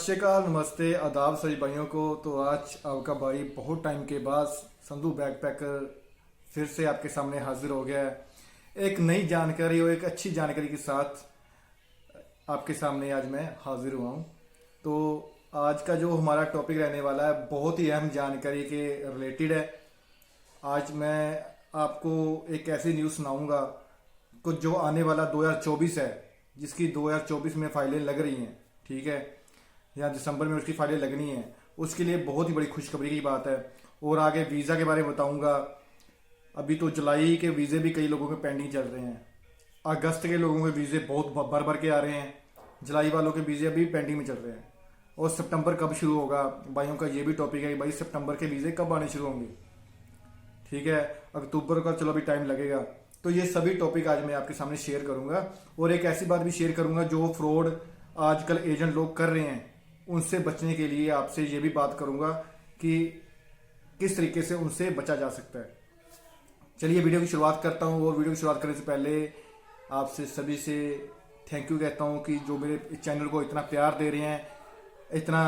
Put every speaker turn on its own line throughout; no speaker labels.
श्री अकाल, नमस्ते, आदाब सभी भाइयों को। तो आज आपका भाई बहुत टाइम के बाद संधू बैकपैकर फिर से आपके सामने हाजिर हो गया है एक नई जानकारी और एक अच्छी जानकारी के साथ। आपके सामने आज मैं हाजिर हुआ हूँ। तो आज का जो हमारा टॉपिक रहने वाला है बहुत ही अहम जानकारी के रिलेटेड है। आज मैं आपको एक ऐसी न्यूज़ सुनाऊंगा कुछ जो आने वाला 2024 है, जिसकी 2024 में फाइलें लग रही हैं, ठीक है, या दिसंबर में उसकी फाइलें लगनी है। उसके लिए बहुत ही बड़ी खुशखबरी की बात है। और आगे वीज़ा के बारे में बताऊंगा। अभी तो जुलाई के वीज़े भी कई लोगों के पेंडिंग चल रहे हैं, अगस्त के लोगों के वीज़े बहुत भर भर के आ रहे हैं, जुलाई वालों के वीज़े अभी पेंडिंग में चल रहे हैं। और सितंबर कब शुरू होगा, भाइयों का ये भी टॉपिक है कि भाई सितंबर के वीज़े कब आने शुरू होंगे, ठीक है। अक्टूबर का चलो अभी टाइम लगेगा। तो ये सभी टॉपिक आज मैं आपके सामने शेयर करूंगा। और एक ऐसी बात भी शेयर करूंगा जो फ्रॉड आजकल एजेंट लोग कर रहे हैं, उनसे बचने के लिए आपसे ये भी बात करूंगा कि किस तरीके से उनसे बचा जा सकता है। चलिए वीडियो की शुरुआत करता हूं। और वीडियो की शुरुआत करने से पहले आपसे सभी से थैंक यू कहता हूं कि जो मेरे चैनल को इतना प्यार दे रहे हैं, इतना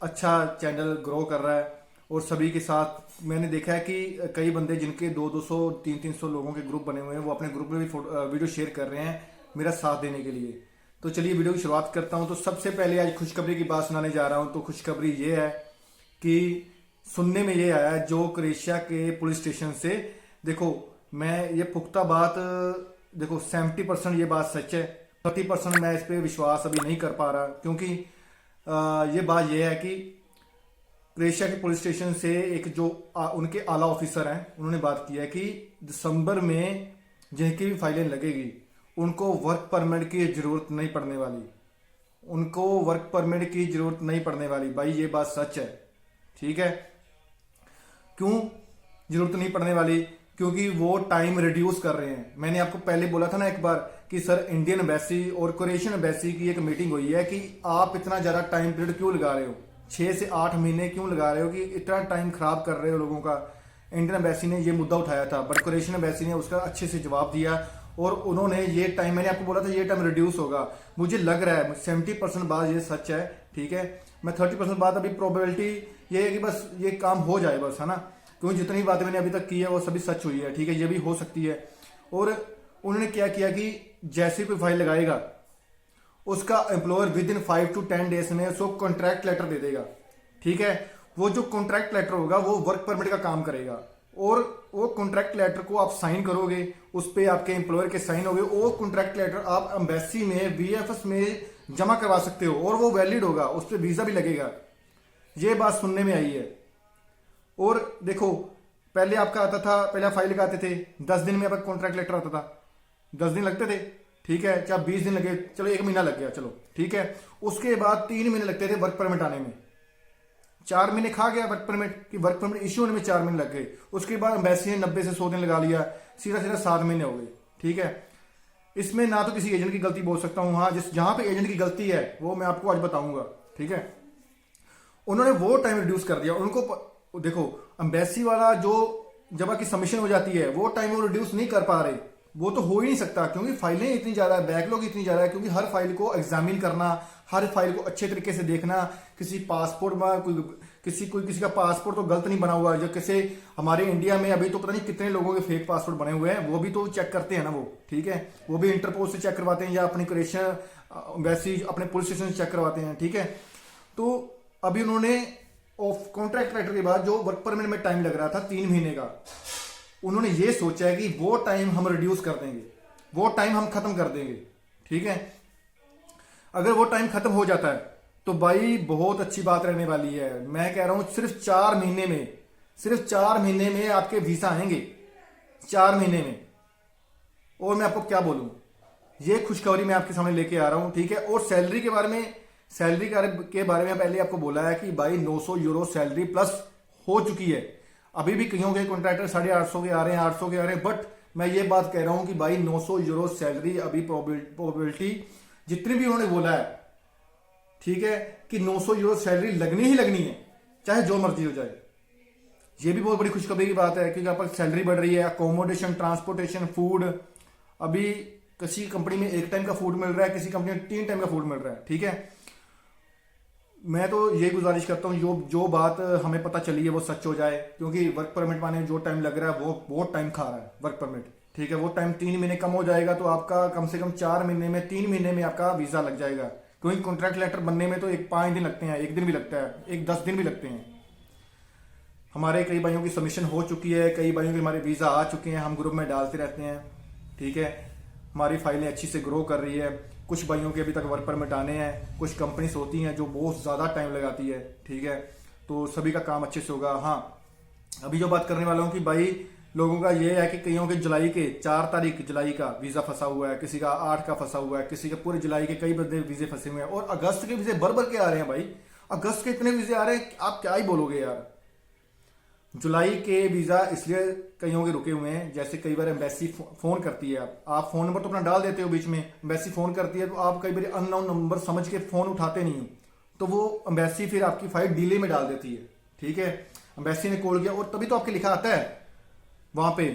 अच्छा चैनल ग्रो कर रहा है। और सभी के साथ मैंने देखा है कि कई बंदे जिनके 200 300 लोगों के ग्रुप बने हुए हैं, वो अपने ग्रुप में भी वीडियो शेयर कर रहे हैं मेरा साथ देने के लिए। तो चलिए वीडियो की शुरुआत करता हूं। तो सबसे पहले आज खुशखबरी की बात सुनाने जा रहा हूं। तो खुशखबरी ये है कि सुनने में ये आया है जो क्रोएशिया के पुलिस स्टेशन से, देखो मैं ये पुख्ता बात, देखो 70% ये बात सच है, 30% मैं इस पर विश्वास अभी नहीं कर पा रहा, क्योंकि ये बात ये है कि क्रोएशिया के पुलिस स्टेशन से एक जो उनके आला ऑफिसर हैं, उन्होंने बात की है कि दिसंबर में जिनकी भी फाइलें लगेगी उनको वर्क परमिट की जरूरत नहीं पड़ने वाली, उनको वर्क परमिट की जरूरत नहीं पड़ने वाली। भाई ये बात सच है, ठीक है। क्यों जरूरत नहीं पड़ने वाली? क्योंकि वो टाइम रिड्यूस कर रहे हैं। मैंने आपको पहले बोला था ना एक बार कि सर इंडियन एम्बेसी और क्रोएशियन एम्बेसी की एक मीटिंग हुई है कि आप इतना ज्यादा टाइम पीरियड क्यों लगा रहे हो, 6 से 8 महीने क्यों लगा रहे हो, कि इतना टाइम खराब कर रहे हो लोगों का। इंडियन एम्बेसी ने ये मुद्दा उठाया था, बट क्रोएशियन एम्बेसी ने उसका अच्छे से जवाब दिया और उन्होंने ये टाइम, मैंने आपको बोला था ये टाइम रिड्यूस होगा। मुझे लग रहा है 70% बात ये सच है, ठीक है। मैं 30% बात अभी प्रोबेबिलिटी ये है कि बस ये काम हो जाए बस, है ना, क्योंकि जितनी बातें मैंने अभी तक की है वो सभी सच हुई है, ठीक है। ये भी हो सकती है। और उन्होंने क्या किया कि जैसे कोई फाइल लगाएगा उसका employer with in 5 to 10 days में उसको कॉन्ट्रैक्ट लेटर दे देगा, ठीक है। वो जो कॉन्ट्रैक्ट लेटर होगा वो वर्क परमिट का काम करेगा, और वो कॉन्ट्रैक्ट लेटर को आप साइन करोगे, उस पर आपके एम्प्लॉयर के साइन होंगे। वो कॉन्ट्रैक्ट लेटर आप एम्बेसी में वीएफएस में जमा करवा सकते हो और वो वैलिड होगा, उस पर वीजा भी लगेगा। ये बात सुनने में आई है। और देखो पहले आपका आता था, पहले आप फाइल लगाते थे 10 दिन में आपका कॉन्ट्रैक्ट लेटर आता था, 10 दिन लगते थे, ठीक है। चाहे 20 दिन लगे, चलो 1 महीना लग गया, चलो ठीक है। उसके बाद 3 महीने लगते थे वर्क परमिट आने में, 4 महीने खा गया वर्क परमिट, कि वर्क परमिट इश्यू होने में 4 महीने लग गए। उसके बाद एम्बेसी ने 90 से 100 दिन लगा लिया, सीधा सीधा 7 महीने हो गए, ठीक है। इसमें ना तो किसी एजेंट की गलती बोल सकता हूं, हाँ जहां पे एजेंट की गलती है वो मैं आपको आज बताऊंगा, ठीक है। उन्होंने वो टाइम रिड्यूस कर दिया। उनको देखो एम्बेसी वाला जो जब आपकी सबमिशन हो जाती है वो टाइम वो रिड्यूस नहीं कर पा रहे, वो तो हो ही नहीं सकता, क्योंकि फाइलें इतनी ज्यादा है, बैकलॉग इतनी ज्यादा है। क्योंकि हर फाइल को एग्जामिन करना, हर फाइल को अच्छे तरीके से देखना, किसी पासपोर्ट में किसी का पासपोर्ट तो गलत नहीं बना हुआ है, जो किसी हमारे इंडिया में अभी तो पता नहीं कितने लोगों के फेक पासपोर्ट बने हुए हैं, वो भी तो चेक करते हैं ना वो, ठीक है। वो भी इंटरपोल से चेक करवाते हैं या अपनी क्रोएशिया एम्बेसी अपने पुलिस स्टेशन से चेक करवाते हैं, ठीक है। तो अभी उन्होंने कॉन्ट्रैक्ट लेटर के बाद जो वर्क परमिट में टाइम लग रहा था 3 महीने का, उन्होंने ये सोचा है कि वो टाइम हम रिड्यूस कर देंगे, वो टाइम हम खत्म कर देंगे, ठीक है। अगर वो टाइम खत्म हो जाता है तो भाई बहुत अच्छी बात रहने वाली है। मैं कह रहा हूं सिर्फ 4 महीने में, सिर्फ 4 महीने में आपके वीजा आएंगे, 4 महीने में। और मैं आपको क्या बोलूं, ये खुशखबरी मैं आपके सामने लेके आ रहा हूं, ठीक है। और सैलरी के बारे में, सैलरी के बारे में पहले आपको बोला है कि भाई 900 यूरो सैलरी प्लस हो चुकी है। अभी भी कईयों के कॉन्ट्रैक्टर 850 के आ रहे हैं, 800 के आ रहे हैं, बट मैं ये बात कह रहा हूं कि भाई 900 यूरो सैलरी अभी प्रोबेबिलिटी जितनी भी उन्होंने बोला है, ठीक है, कि 900 यूरो सैलरी लगनी ही लगनी है, चाहे जो मर्जी हो जाए। ये भी बहुत बड़ी खुशखबरी की बात है, क्योंकि आप सैलरी बढ़ रही है, अकोमोडेशन, ट्रांसपोर्टेशन, फूड। अभी किसी कंपनी में 1 टाइम का फूड मिल रहा है, किसी कंपनी में 3 टाइम का फूड मिल रहा है, ठीक है। मैं तो यही गुजारिश करता हूँ जो जो बात हमें पता चली है वो सच हो जाए, क्योंकि वर्क परमिट पाने में जो टाइम लग रहा है वो बहुत टाइम खा रहा है वर्क परमिट। ठीक है, वो टाइम 3 महीने कम हो जाएगा तो आपका कम से कम 4 महीने में 3 महीने में आपका वीजा लग जाएगा। क्योंकि कॉन्ट्रैक्ट लेटर बनने में तो 5 दिन लगते हैं, 1 दिन भी लगता है, 10 दिन भी लगते हैं। हमारे कई भाइयों की सबमिशन हो चुकी है, कई भाइयों के हमारे वीजा आ चुके हैं, हम ग्रुप में डालते रहते हैं। ठीक है, हमारी फाइलें अच्छी से ग्रो कर रही है। कुछ भाइयों के अभी तक वर्क परमिट आने हैं, कुछ कंपनीज होती हैं जो बहुत ज़्यादा टाइम लगाती है। ठीक है, तो सभी का काम अच्छे से होगा। हाँ, अभी जो बात करने वाला हूँ कि भाई लोगों का ये है कि कईयों के जुलाई के 4 तारीख जुलाई का वीज़ा फंसा हुआ है, किसी का 8 का फंसा हुआ है, किसी के पूरे जुलाई के कई बंदे वीज़े फंसे हुए हैं, और अगस्त के वीज़े भर के आ रहे हैं भाई। अगस्त के इतने वीज़े आ रहे हैं, आप क्या ही बोलोगे यार। जुलाई के वीज़ा इसलिए कईयों के रुके हुए हैं, जैसे कई बार एम्बेसी फ़ोन करती है, आप फ़ोन नंबर तो अपना डाल देते हो बीच में, एम्बेसी फ़ोन करती है तो आप कई बार अननोन नंबर समझ के फ़ोन उठाते नहीं हो, तो वो एम्बेसी फिर आपकी फाइल डिले में डाल देती है। ठीक है, एम्बेसी ने कॉल किया और तभी तो आपके लिखा आता है वहाँ पे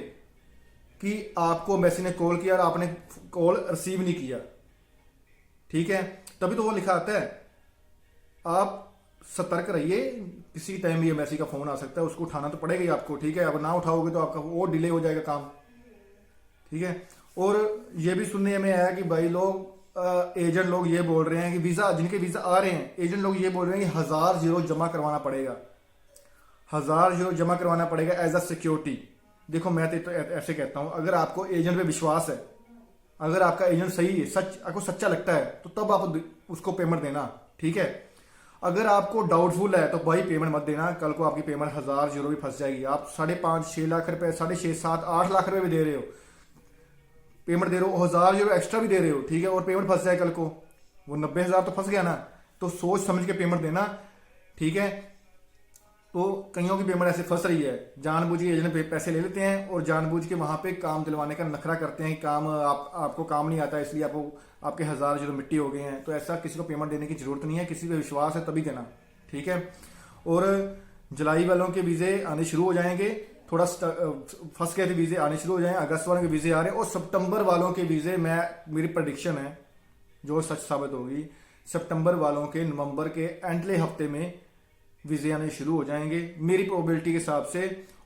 कि आपको एम्बेसी ने कॉल किया और आपने कॉल रिसीव नहीं किया। ठीक है, तभी तो वो लिखा आता है। आप सतर्क रहिए, किसी टाइम भी एम्बेसी का फोन आ सकता है, उसको उठाना तो पड़ेगा ही आपको। ठीक है, अगर ना उठाओगे तो आपका और डिले हो जाएगा काम। ठीक है, और ये भी सुनने में आया कि भाई लोग एजेंट लोग ये बोल रहे हैं कि वीजा जिनके वीजा आ रहे हैं, एजेंट लोग ये बोल रहे हैं कि 1000 यूरो जमा करवाना पड़ेगा, 1000 यूरो जमा करवाना पड़ेगा एज अ सिक्योरिटी। देखो मैं तो ऐसे कहता हूं, अगर आपको एजेंट पे विश्वास है, अगर आपका एजेंट सही है, सच आपको सच्चा लगता है, तो तब आप उसको पेमेंट देना। ठीक है, अगर आपको डाउटफुल है तो भाई पेमेंट मत देना, कल को आपकी पेमेंट 1000 यूरो भी फंस जाएगी। आप 5.5-6 लाख रुपए, 6.5-7-8 लाख रुपए भी दे रहे हो, पेमेंट दे रहे हो, 1000 यूरो एक्स्ट्रा भी दे रहे हो। ठीक है, और पेमेंट फंस जाए कल को, वो 90,000 तो फंस गया ना। तो सोच समझ के पेमेंट देना। ठीक है, तो कईयों की पेमेंट ऐसे फंस रही है, जानबूझ के एजेंट पैसे ले लेते हैं और जानबूझ के वहां पे काम दिलवाने का नखरा करते हैं। काम आपको काम नहीं आता, इसलिए आपको आपके 1000 यूरो मिट्टी हो गए हैं। तो ऐसा किसी को पेमेंट देने की जरूरत नहीं है, किसी पे विश्वास है तभी देना। ठीक है, और जुलाई वालों के वीजे आने शुरू हो जाएंगे, थोड़ा फंस गए थे वीजे आने शुरू हो जाएंगे, अगस्त वालों के वीजे आ रहे हैं, और सितंबर वालों के वीजे मेरी प्रेडिक्शन है जो सच साबित होगी, सितंबर वालों के नवंबर के एंडले हफ्ते में वीजे आने शुरू हो जाएंगे मेरी प्रोबेबिलिटी के हिसाब से।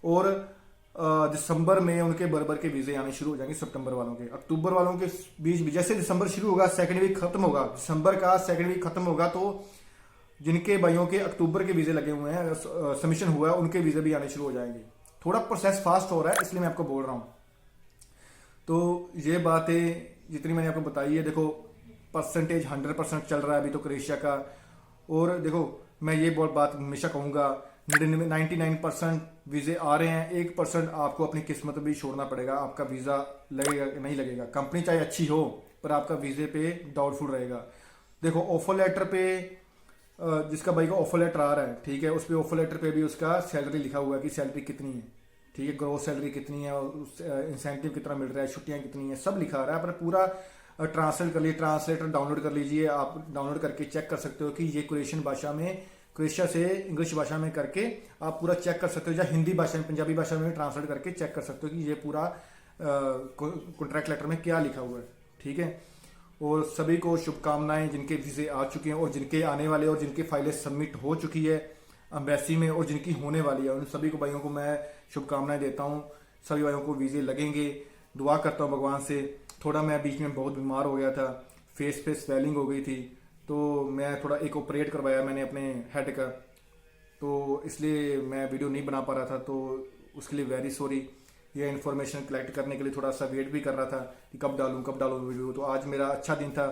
और दिसंबर में उनके बरबर के वीजे आने शुरू हो जाएंगे सितंबर वालों के। अक्टूबर वालों के बीच भी जैसे दिसंबर शुरू होगा, सेकंड वीक खत्म होगा, दिसंबर का सेकंड वीक खत्म होगा, तो जिनके भाइयों के अक्टूबर के वीजे लगे हुए हैं, सबमिशन हुआ है, उनके वीजे भी आने शुरू हो जाएंगे। थोड़ा प्रोसेस फास्ट हो रहा है, इसलिए मैं आपको बोल रहा हूँ। तो ये बातें जितनी मैंने आपको बताई है, देखो परसेंटेज 100% चल रहा है अभी तो क्रोएशिया का। और देखो मैं ये बात हमेशा कहूँगा, 99% वीजे आ रहे हैं, 1% आपको अपनी किस्मत भी छोड़ना पड़ेगा, आपका वीजा लगेगा कि नहीं लगेगा। कंपनी चाहे अच्छी हो पर आपका वीजे पे डाउटफुल रहेगा। देखो ऑफर लेटर पे जिसका भाई का ऑफर लेटर आ रहा है, ठीक है, उस पर ऑफर लेटर पे भी उसका सैलरी लिखा हुआ है कि सैलरी कितनी है। ठीक है, ग्रोथ सैलरी कितनी है, इंसेंटिव कितना मिल रहा है, छुट्टियां कितनी है, सब लिखा रहा है। पर पूरा ट्रांसलेट कर लीजिए, ट्रांसलेटर डाउनलोड कर लीजिए, आप डाउनलोड करके चेक कर सकते हो कि ये क्रोएशियन भाषा में, क्रोएशिया से इंग्लिश भाषा में करके आप पूरा चेक कर सकते हो, या हिंदी भाषा में, पंजाबी भाषा में ट्रांसलेट करके चेक कर सकते हो कि ये पूरा कॉन्ट्रैक्ट लेटर में क्या लिखा हुआ है। ठीक है, और सभी को शुभकामनाएं जिनके वीजे आ चुके हैं और जिनके आने वाले और जिनकी फाइलें सबमिट हो चुकी है एम्बेसी में और जिनकी होने वाली है, उन सभी को भाइयों को मैं शुभकामनाएं देता हूं। सभी भाइयों को वीजे लगेंगे, दुआ करता हूं भगवान से। थोड़ा मैं बीच में बहुत बीमार हो गया था, फेस पे स्वेलिंग हो गई थी, तो मैं थोड़ा एक ऑपरेट करवाया मैंने अपने हेड का, तो इसलिए मैं वीडियो नहीं बना पा रहा था, तो उसके लिए वेरी सॉरी। ये इन्फॉर्मेशन कलेक्ट करने के लिए थोड़ा सा वेट भी कर रहा था कि कब डालूं वीडियो। तो आज मेरा अच्छा दिन था,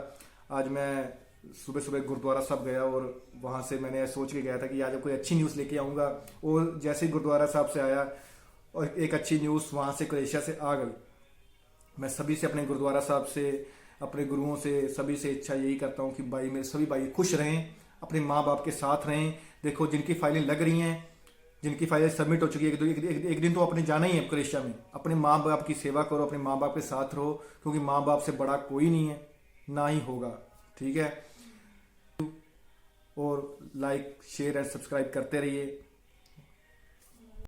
आज मैं सुबह सुबह गुरुद्वारा साहब गया और वहाँ से मैंने सोच के गया था कि आज कोई अच्छी न्यूज़ लेके आऊँगा, और जैसे ही गुरुद्वारा साहब से आया और एक अच्छी न्यूज़ वहाँ से क्रोएशिया से आ गई। मैं सभी से, अपने गुरुद्वारा साहब से, अपने गुरुओं से, सभी से इच्छा यही करता हूँ कि भाई मेरे सभी भाई खुश रहें, अपने माँ बाप के साथ रहें। देखो जिनकी फाइलें लग रही हैं, जिनकी फाइलें सबमिट हो चुकी है, एक दिन तो अपने जाना ही है क्रोएशिया में। अपने माँ बाप की सेवा करो, अपने माँ बाप के साथ रहो, क्योंकि माँ बाप से बड़ा कोई नहीं है, ना ही होगा। ठीक है, और लाइक शेयर एंड सब्सक्राइब करते रहिए।